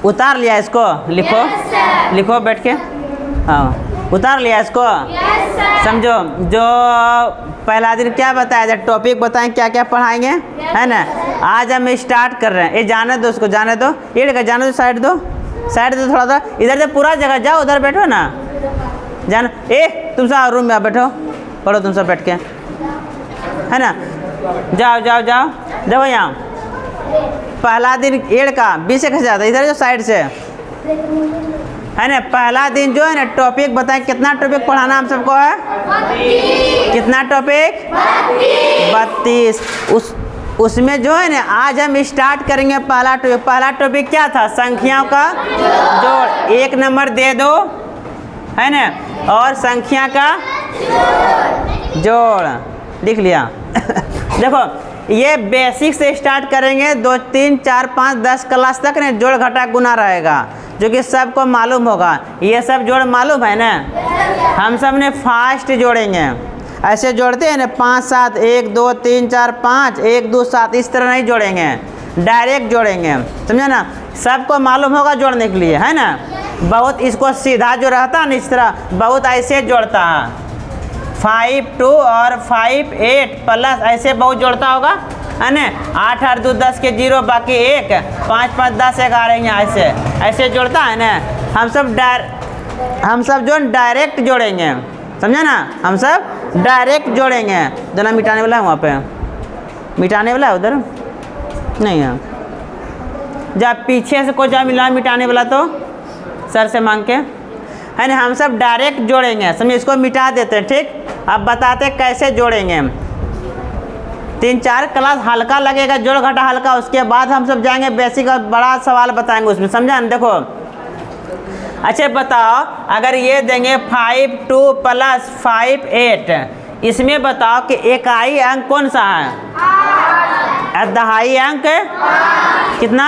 उतार लिया इसको, लिखो लिखो बैठ के। हाँ उतार लिया इसको। समझो जो पहला दिन क्या बताया था, टॉपिक बताएं क्या क्या पढ़ाएंगे, है ना। आज हम स्टार्ट कर रहे हैं। ये जाने दो, उसको जाने दो, ये जाने दो, साइड दो, साइड दो थोड़ा सा, इधर से पूरा जगह जाओ, उधर बैठो ना, जान तुम सब रूम में बैठो, पढ़ो तुम सब बैठ के, है ना। जाओ जाओ जाओ, देखो यहाँ पहला दिन एड़ का 20 से खस जाता है, इधर जो साइड से, है ना। पहला दिन जो है ना टॉपिक बताएं, कितना टॉपिक पढ़ाना हम सबको है, 32। कितना टॉपिक, 32। उसमें जो है ना आज हम स्टार्ट करेंगे पहला टॉपिक। पहला टॉपिक क्या था, संख्याओं का जोड़। एक नंबर दे दो, है ना, और संख्या का जोड़ लिख लिया। देखो ये बेसिक से स्टार्ट करेंगे, 2 3 4 5 10 क्लास तक ना जोड़ घटा गुना रहेगा, जो कि सबको मालूम होगा। ये सब जोड़ मालूम है ना। हम सब ने फास्ट जोड़ेंगे, ऐसे जोड़ते हैं ना 5 7 1 2 3 4 5 1 2 7, इस तरह नहीं जोड़ेंगे, डायरेक्ट जोड़ेंगे, समझा ना। सबको मालूम होगा जोड़ने के लिए, है ना। बहुत इसको सीधा जो रहता है ना इस तरह, बहुत ऐसे जोड़ता है, 5 2 और 5 8 प्लस ऐसे बहुत जोड़ता होगा, है ना। 8 8 2 10 के 0 बाकी 1 5 5 10 11 ऐसे ऐसे जोड़ता है ना। हम सब जो डायरेक्ट जोड़ेंगे, समझा ना। हम सब डायरेक्ट जोड़ेंगे। जना मिटाने वाला है वहाँ पे, मिटाने वाला है उधर नहीं है। जब पीछे से कोई जा मिला मिटाने वाला तो सर से मांग के, है ना। हम सब डायरेक्ट जोड़ेंगे, समझिए। इसको मिटा देते हैं, ठीक। अब बताते कैसे जोड़ेंगे। 3 4 क्लास हल्का लगेगा, जोड़ घटा हल्का, उसके बाद हम सब जाएंगे बेसिक और बड़ा सवाल बताएंगे उसमें, समझा ना। देखो अच्छा बताओ, अगर ये देंगे 5 2 प्लस 5 8, इसमें बताओ कि इकाई अंक कौन सा है, दहाई अंक कितना,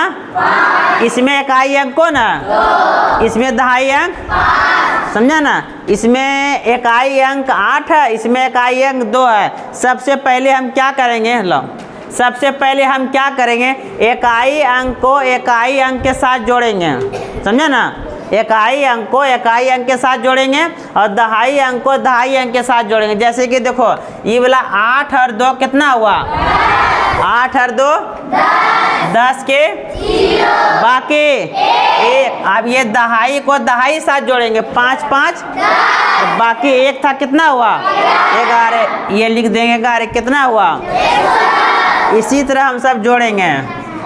इसमें इकाई अंक कौन है, इसमें दहाई अंक, समझा ना। इसमें इकाई अंक 8 है, इसमें इकाई अंक 2 है। सबसे पहले हम क्या करेंगे, लो सबसे पहले हम क्या करेंगे, इकाई अंक को इकाई अंक के साथ जोड़ेंगे, समझा ना। इकाई अंक को इकाई अंक के साथ जोड़ेंगे और दहाई अंक को दहाई अंक के साथ जोड़ेंगे। जैसे कि देखो ये वाला 8 और 2 कितना हुआ, 8 और 2 10 के 0 बाकी 1। अब ये दहाई को दहाई साथ जोड़ेंगे, 5 5 बाकी 1 था, कितना हुआ 11। ये लिख देंगे 11, कितना हुआ। इसी तरह हम सब जोड़ेंगे।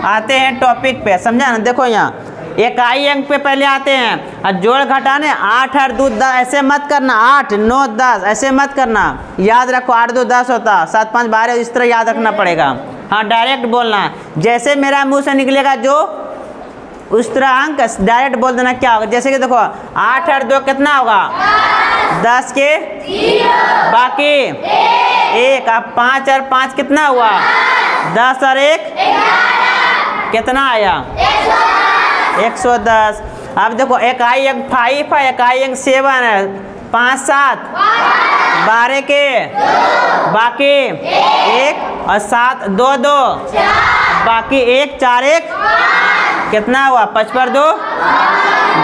आते हैं टॉपिक पे, समझा ना। देखो यहाँ इकाई अंक पे पहले आते हैं और जोड़ घटाने 8 और 2 10 ऐसे मत करना, 8 9 10 ऐसे मत करना, याद रखो 8 2 10 होता, 7 5 12, इस तरह याद रखना पड़ेगा। हाँ डायरेक्ट बोलना, जैसे मेरा मुंह से निकलेगा जो उस तरह अंक डायरेक्ट बोल देना। क्या होगा, जैसे कि देखो 8 और 2 कितना होगा, 10 के 0 बाकी 1। अब 5 और 5 कितना हुआ, 10 और 1 कितना आया, 110। अब देखो इकाई अंक 5 है, इकाई अंक 7 है, 5 7 12 के बाकी 1 और 7 2 2 बाकी 1 4 1 कितना हुआ, 5 पर 2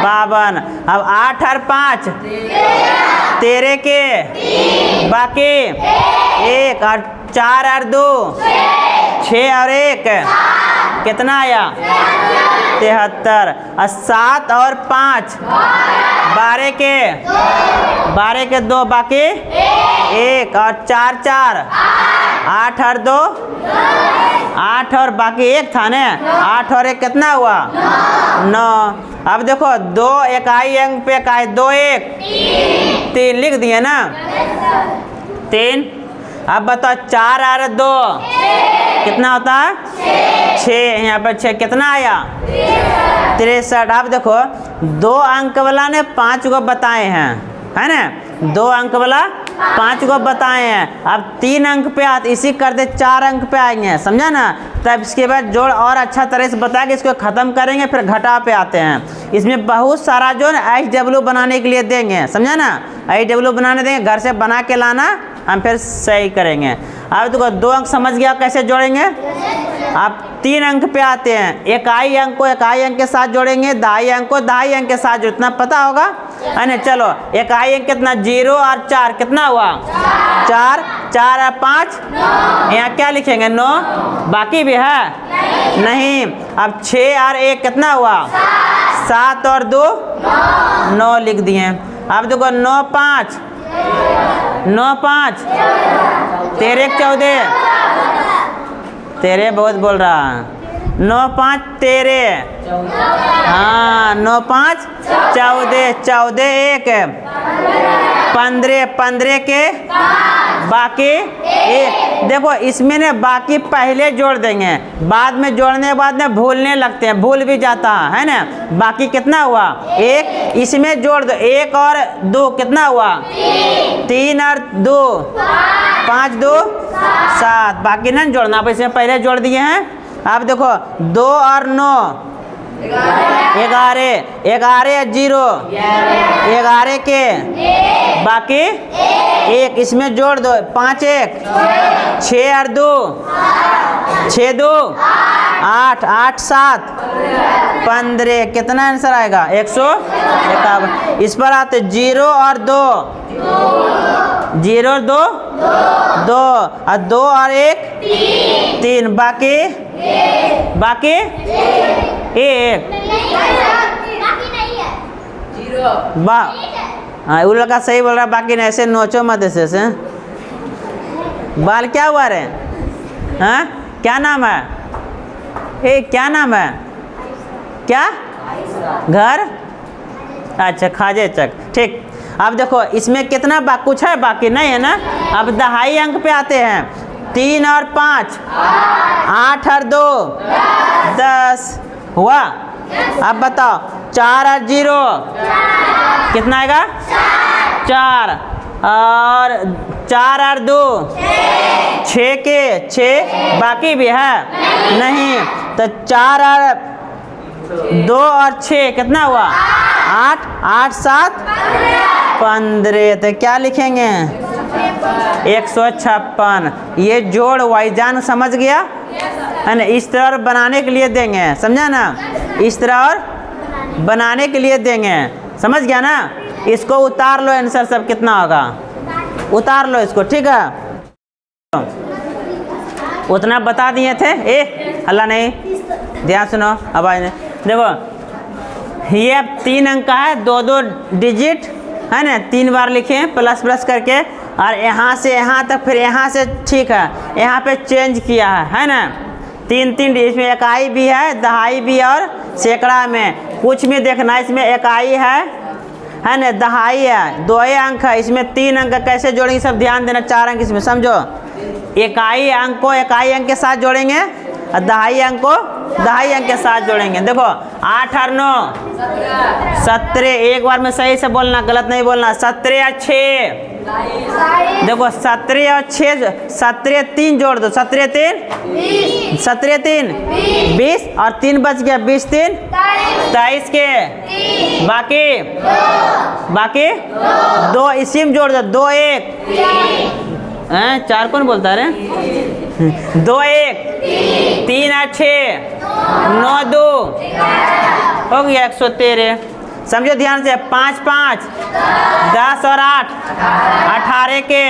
52। अब 8 और 5 13 के बाकी 1 और 4 और 2 6 और 1 कितना आया, 73। और 7 और 5 12 के 2 बाकी 1 और 4 4 8 और 2 8 और बाकी 1 था ना, 8 और 1 कितना हुआ, 9। अब देखो 2 इकाई अंक पे इकाई 2 1 3 लिख दिए ना, 3। अब बताओ 4 और 2 कितना होता है, 6। यहाँ पर 6 कितना आया, 63। अब देखो 2 अंक वाला ने 5 को बताए हैं, है ना। 2 अंक वाला 5 को बताए हैं। अब 3 अंक पे आते, इसी करते 4 अंक पे आएंगे, समझा ना। तब इसके बाद जोड़ और अच्छा तरह से बता के इसको ख़त्म करेंगे, फिर घटा पे आते हैं। इसमें बहुत सारा जो है ना HW बनाने के लिए देंगे, समझा ना। HW बनाने देंगे, घर से बना के लाना, हम फिर सही करेंगे। अब देखो 2 अंक समझ गया कैसे जोड़ेंगे। अब 3 अंक पे आते हैं। इकाई अंक को इकाई अंक के साथ जोड़ेंगे, दहाई अंक को दहाई अंक के साथ जोड़ना पता होगा है ना। चलो इकाई अंक कितना 0 और 4 कितना हुआ 4, 4 और 5 यहाँ क्या लिखेंगे 9, बाकी भी है नहीं। अब 6 और 1 कितना हुआ 7 और 2 9 लिख दिए। अब देखो 9 5 9 5 13 14 13 बहुत बोल रहा है 9 5 13 हाँ 9 5 14 14 1 15 15 के बाकी 1। देखो इसमें ने बाकी पहले जोड़ देंगे, बाद में जोड़ने के बाद में भूलने लगते हैं, भूल भी जाता है ना। बाकी कितना हुआ 1, इसमें जोड़ दो 1 और 2 कितना हुआ 3 और 2 5 2 7, बाकी ना जोड़ना, अब इसमें पहले जोड़ दिए हैं। अब देखो 2 और 9 11 11 0 11 के बाकी 1, इसमें जोड़ दो 5 1 6 और 2 6 2 8 8 7 15 कितना आंसर आएगा 151। इस पर आते 0 और 2 0 और 2 2 और 2 और 1 3 बाकी 1 हाँ वो लड़का सही बोल रहा, बाकी नहीं ऐसे नोचो मत ऐसे। बाल क्या हुआ रे हाँ क्या नाम है क्या नाम है क्या घर अच्छा खाजे चक ठीक। अब देखो इसमें कितना कुछ है बाकी नहीं है ना। अब दहाई अंक पे आते हैं 3 और 5 8 और 2 10 हुआ। अब बताओ 4 और 0 कितना आएगा 4 और 4 और 2 6 के 6 बाकी भी है नहीं, तो 4 और 2 और 6 कितना हुआ 8 8 7 15, तो क्या लिखेंगे 156। ये जोड़ वाईजान समझ गया है ना। इस तरह बनाने के लिए देंगे, समझा ना, इस तरह और बनाने के लिए देंगे, समझ गया ना। इसको उतार लो आंसर सब कितना होगा, उतार लो इसको ठीक है। उतना बता दिए थे हल्ला नहीं, ध्यान सुनो आवाज नहीं। देखो ये 3 अंक का है, 2 डिजिट है ना, 3 बार लिखे प्लस प्लस करके, और यहाँ से यहाँ तक, फिर यहाँ से ठीक है यहाँ पे चेंज किया है ना। 3 इसमें इकाई भी है दहाई भी और सैकड़ा में कुछ भी देखना, इसमें इकाई है ना दहाई है, 2 अंक है, इसमें 3 अंक कैसे जोड़ेंगे सब ध्यान देना। 4 अंक इसमें समझो, इकाई अंक को इकाई अंक के साथ जोड़ेंगे और दहाई अंक को दहाई अंक के साथ जोड़ेंगे। देखो 8 और 9 17, एक बार में सही से बोलना, गलत नहीं बोलना। 17 और 6 देखो 17 और 6 17 3 जोड़ दो, 17 3 20 और 3 बच गया, 20 3 23 के बाकी 2 इसी में जोड़ दो, 2 1 4 कौन बोलता है 2 1 3 और 6 9 2 हो गया 113। समझो ध्यान से 5 5 10 और 8 18 के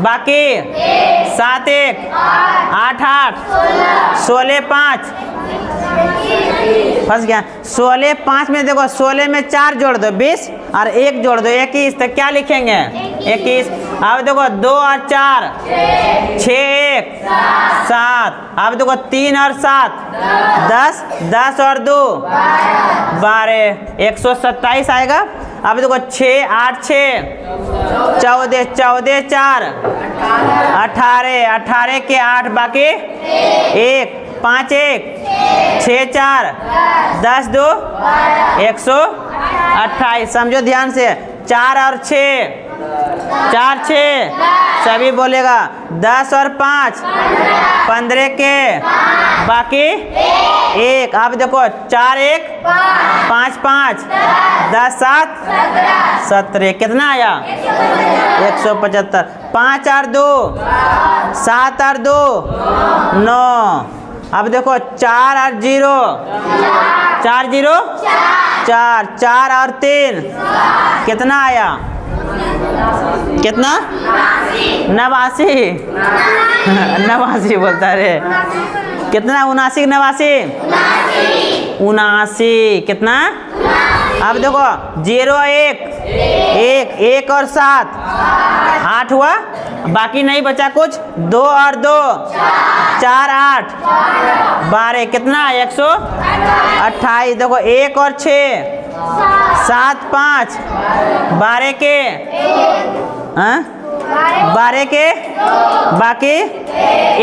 बाकी 7 1 8 8 16 5 फंस गया। 16 5 में देखो 16 में 4 जोड़ दो 20 और 1 जोड़ दो 21, तो क्या लिखेंगे 21। अब देखो 2 और 4 6 1 7, अब देखो 3 और 7 10 10 और 2 12 127 आएगा। अब देखो 6 8 6 14 14 4 18 18 के 8 बाकी 1 5 1 6 4 10 2 128। समझो ध्यान से 4 और 6 4 6 सभी बोलेगा 10 और 5 15 के बाकी 1। अब देखो 4 1 5 5 10 7 17 कितना आया 175। 5 और 2 7 और 2 9। अब देखो 4 और 0 4 0 4 4 और 3 कितना आया कितना 89 89 बोलता रे कितना 79 79 कितना। अब देखो 0 1 1 1 और 7 8 हुआ बाकी नहीं बचा कुछ 2 और 2 4 8 12 कितना 128। देखो 1 और 6 7 5 12 के 12 के बाकी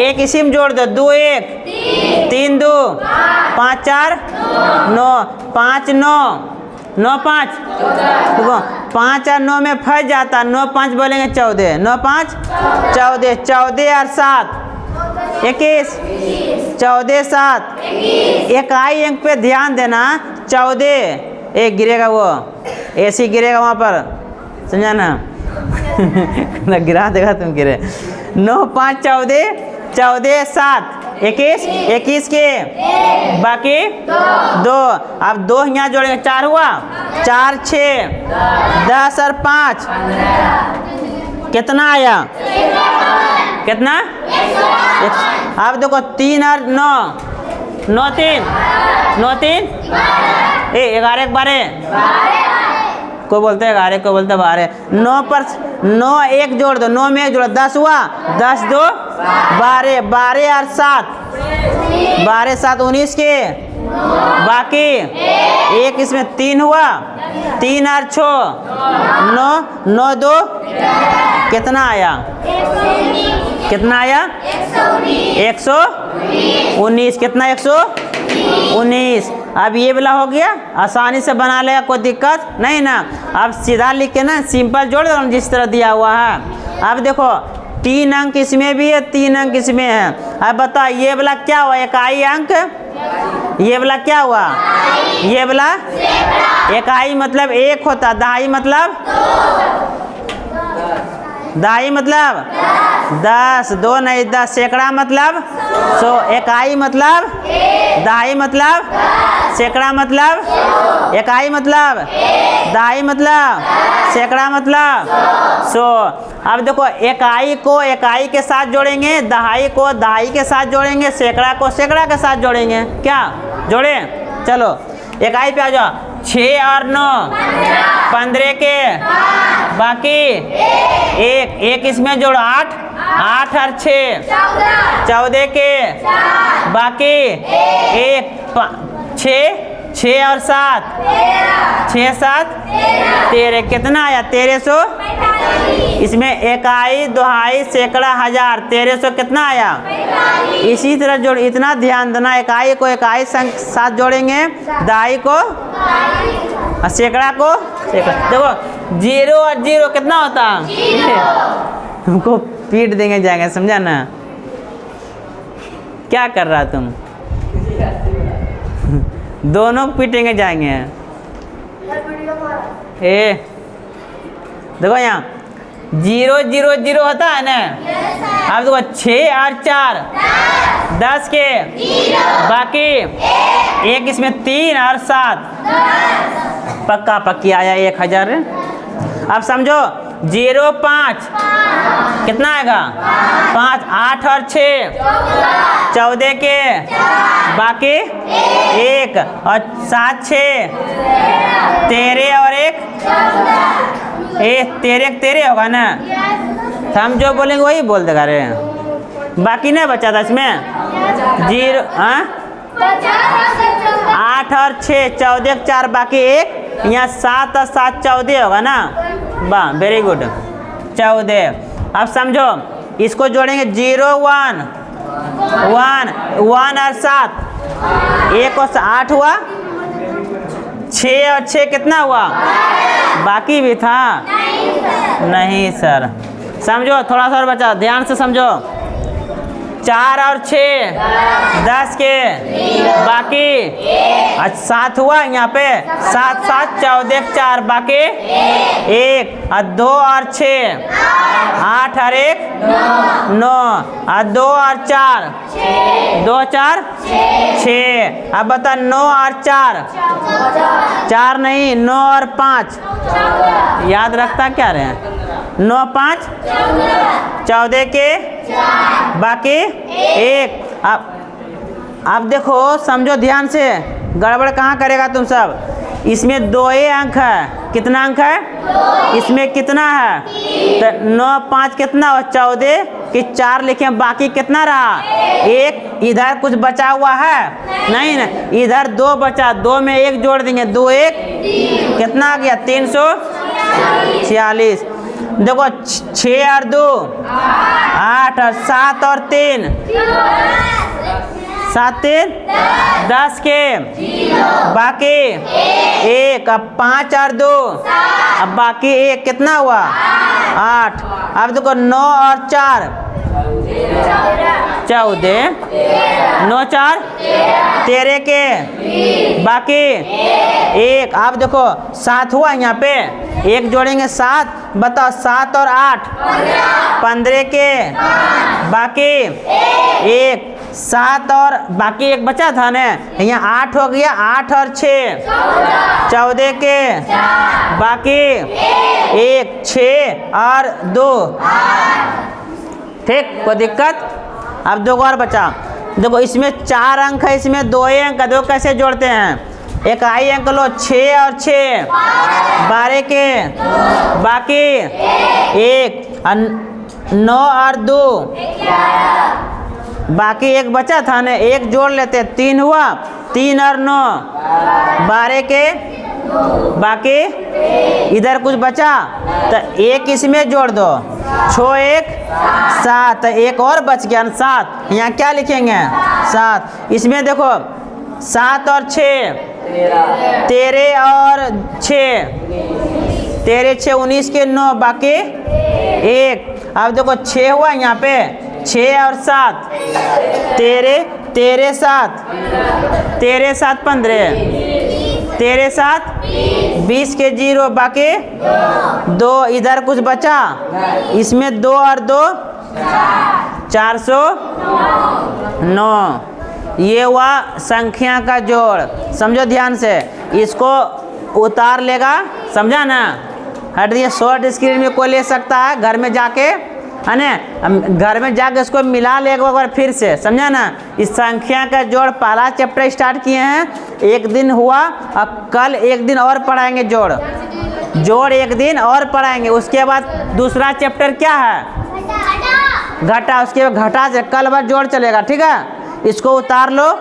1 इसी में जोड़ दो 2 1 3 2 5 4 9 5 9 9 5 देखो 5 और 9 में फंस जाता 9 5 बोलेंगे 14 9 5 14 14 और 7 21 14 7 इकाई अंक पे ध्यान देना 14 एक गिरेगा वो ऐसे गिरेगा वहाँ पर समझा ना ना गिरा देगा तुम गिरे 9 5 14 14 7 21 21 के बाकी 2। अब 2 यहाँ जोड़ेंगे 4 हुआ 4 6 10 और 5 कितना आया कितना। अब देखो 3 और 9 9 3 9 3 11 12 को बोलते हैं 11 को बोलते हैं 12। 9 पर 9 1 जोड़ दो 9 में 1 जोड़ 10 हुआ 10 2 12 12 और 7 12 7 19 के बाकी 1 इसमें 3 हुआ 3 और 6 9 9 2 कितना आया कितना आया 119 कितना 119। अब ये वाला हो गया आसानी से बना लेगा कोई दिक्कत नहीं ना। अब सीधा लिख के ना सिंपल जोड़ दो जिस तरह दिया हुआ है। अब देखो 3 अंक इसमें भी है 3 अंक इसमें है। अब बताओ ये वाला क्या हुआ इकाई अंक ये वाला क्या हुआ ये वाला इकाई मतलब 1 होता दहाई मतलब दहाई मतलब 10 2 नहीं 10 सैकड़ा मतलब 100 इकाई मतलब दहाई मतलब सैकड़ा मतलब इकाई मतलब दहाई मतलब सैकड़ा मतलब 100। अब देखो इकाई को इकाई के साथ जोड़ेंगे दहाई को दहाई के साथ जोड़ेंगे सैकड़ा को सैकड़ा के साथ जोड़ेंगे क्या जोड़े। चलो इकाई पे आ जाओ 6 और 9 15 के बाकी 1 इसमें जोड़ो 8 8 और 6 14 के बाकी 1 6 और 7 6 7 13 कितना आया 1300। इसमें इकाई दोहाई सैकड़ा हजार 1300 कितना आया। इसी तरह जोड़ इतना ध्यान देना इकाई को इकाई साथ जोड़ेंगे दहाई को सैकड़ा को सैकड़ा। देखो 0 और 0 कितना होता हमको पीट देंगे जाएंगे समझा ना। क्या कर रहा तुम दोनों पीटेंगे जाएंगे। देखो यहाँ 0 0 0 होता है ना। अब देखो 6 और 4 10 के बाकी 1 इसमें 3 और 7 पक्का पक्की आया 1000। अब समझो 0 5 कितना आएगा 5 8 और 6 14 के बाकी 1 और 7 6 13 और 1 13 होगा ना। तो हम जो बोलेंगे वही बोल देगा रे बाकी नहीं बचा था इसमें 0 8 और 6 14 4 बाकी 1 यहाँ 7 और 7 14 होगा ना। वाह वेरी गुड 14। अब समझो इसको जोड़ेंगे 0 1 1 1 और 7 1 और 8 हुआ 6 और 6 कितना हुआ बाकी भी था नहीं सर, समझो थोड़ा सा और बचा, ध्यान से समझो। 4 और 6 10 के बाकी 7 हुआ यहाँ पे, 7 7 14 4 बाकी 1 और 2 और 6 8 और 1 9 और 2 और 4 2 4 6। अब बता 9 और 4 नहीं, 9 और 5 याद रखता क्या रहे? 9 5 14 के बाकी 1। अब देखो समझो ध्यान से, गड़बड़ कहाँ करेगा तुम सब। इसमें 2 अंक है, कितना अंक है इसमें, कितना है? तो 9 5 कितना हो? 14 कि 4 लिखे, बाकी कितना रहा? 1। इधर कुछ बचा हुआ है नहीं ना, इधर 2 बचा, 2 में 1 जोड़ देंगे, 2 1 कितना आ गया? 346। देखो 6 और 2 8 और 7 और 3 7 3 10 के बाकी 1। अब 5 और 2 अब बाकी 1 कितना हुआ? 8। अब देखो 9 और 4 14 9 4 13 के बाकी 1। अब देखो 7 हुआ यहाँ पे, 1 जोड़ेंगे 7। बताओ 7 और 8 15 के बाकी 1। 7 और बाकी 1 बचा था ना, यहाँ 8 हो गया। 8 और 6 14 के बाकी 1 6 और 2। ठीक, कोई दिक्कत? अब 2 और बचा। देखो इसमें 4 अंक है, इसमें 2 अंक है, 2 कैसे जोड़ते हैं? एक आई अंक लो, 6 और 6 12 के बाकी 1 और 9 और 2 बाकी 1 बचा था ना, 1 जोड़ लेते, 3 हुआ। 3 और 9 12 के बाकी इधर कुछ बचा तो 1 इसमें जोड़ दो, 6 1 7, 1 और बच गया 7। यहाँ क्या लिखेंगे? 7। इसमें देखो 7 और 6 13 और 6 13 6 19 के 9 बाकी 1। अब देखो 6 हुआ यहाँ पे, 6 और 7 13 13 7 13 7 15 13 7 20 के 0 बाकी 2। इधर कुछ बचा, इसमें 2 और 2 409। ये हुआ संख्या का जोड़। समझो ध्यान से, इसको उतार लेगा, समझा ना? हट, ये शॉर्ट स्क्रीन में कोई ले सकता है, घर में जाके है ना, घर में जाके इसको मिला लेगा एक बार फिर से, समझा ना? इस संख्या का जोड़ पहला चैप्टर स्टार्ट किए हैं, 1 दिन हुआ, अब कल 1 दिन और पढ़ाएंगे जोड़ 1 दिन और पढ़ाएंगे। उसके बाद दूसरा चैप्टर क्या है? घटा। उसके बाद घटा से कल बार जोड़ चलेगा, ठीक है? इसको उतार लो।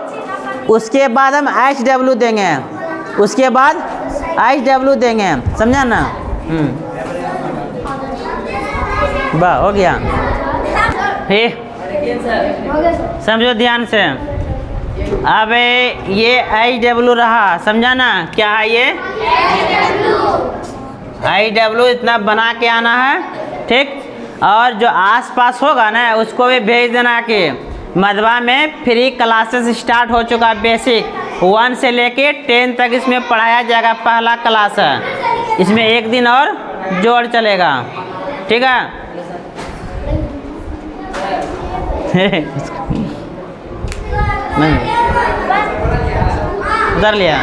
उसके बाद हम HW देंगे, उसके बाद HW देंगे, समझा ना? वाह, हो गया। हे समझो ध्यान से। अब ये HW रहा, समझा ना? क्या है ये? HW इतना बना के आना है, ठीक? और जो आसपास होगा ना उसको भी भेज देना कि मधवा में फ्री क्लासेस स्टार्ट हो चुका है। बेसिक 1 से लेके 10 तक इसमें पढ़ाया जाएगा, पहला क्लास है। इसमें 1 दिन और जोड़ चलेगा, ठीक है? उधर लिया।